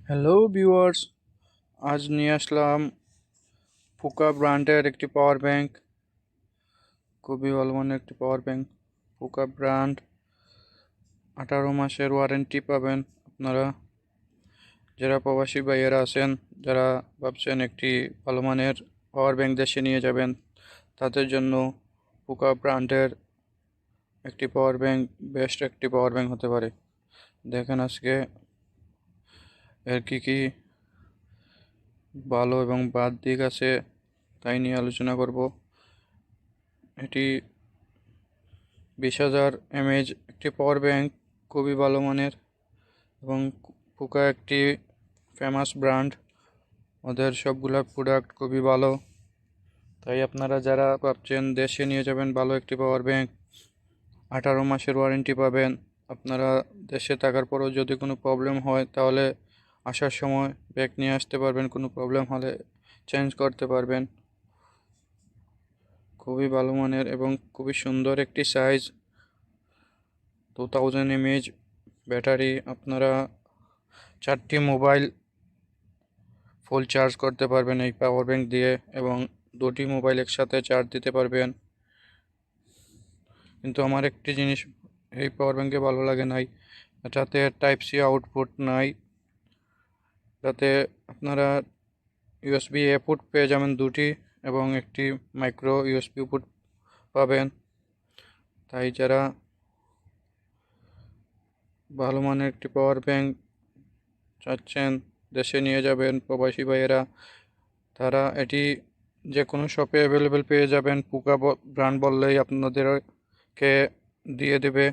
Hello viewers, আজ নিয়ে আসলাম ফুকা ব্র্যান্ডের একটি পাওয়ার ব্যাংক। খুবই ভালো মানের একটি পাওয়ার ব্যাংক। ফুকা ব্র্যান্ড 18 মাসের ওয়ারেন্টি পাবেন আপনারা। যারা প্রবাসী ভাইয়েরা আছেন, যারা ভাবছেন একটি ভালো মানের পাওয়ার ব্যাংক দেশে নিয়ে যাবেন, তাদের জন্য ফুকা ব্র্যান্ডের একটি পাওয়ার ব্যাংক বেস্ট একটি পাওয়ার ব্যাংক হতে পারে। দেখেন আজকে এর কি ভালো এবং বাদ দিক আছে তাই নিয়ে আলোচনা করব। এটি 20,000 mAh একটি পাওয়ার ব্যাংক, খুবই ভালো মানের এবং পুকা একটি ফেমাস ব্র্যান্ড। ওদের সবগুলা প্রোডাক্ট খুবই ভালো। তাই আপনারা যারা ভাবছেন দেশে নিয়ে যাবেন ভালো একটি পাওয়ার ব্যাংক, 18 মাসের ওয়ারেন্টি পাবেন। আপনারা দেশে থাকার পরেও যদি কোনো প্রবলেম হয় তাহলে আসার সময় ব্যাগ নিয়ে আসতে পারবেন, কোনো প্রবলেম হলে চেঞ্জ করতে পারবেন। খুবই ভালো মানের এবং খুবই সুন্দর একটি সাইজ, 2000 mAh ব্যাটারি। আপনারা 4টি মোবাইল ফুল চার্জ করতে পারবেন এই পাওয়ার ব্যাংক দিয়ে এবং 2টি মোবাইল একসাথে চার্জ দিতে পারবেন। কিন্তু আমার একটি জিনিস এই পাওয়ার ব্যাংকে ভালো লাগে নাই, এটাতে টাইপ সি আউটপুট নাই। যাতে আপনারা ইউএসবি এ পুট পেয়ে যাবেন 2টি এবং একটি মাইক্রো ইউএসবি পুট পাবেন। তাই যারা ভালো মানের একটি পাওয়ার ব্যাংক চাচ্ছেন দেশে নিয়ে যাবেন প্রবাসী ভাইয়েরা, তারা এটি যে কোনো শপে অ্যাভেলেবেল পেয়ে যাবেন। পুকা ব্র্যান্ড বললেই আপনাদেরকে দিয়ে দেবে।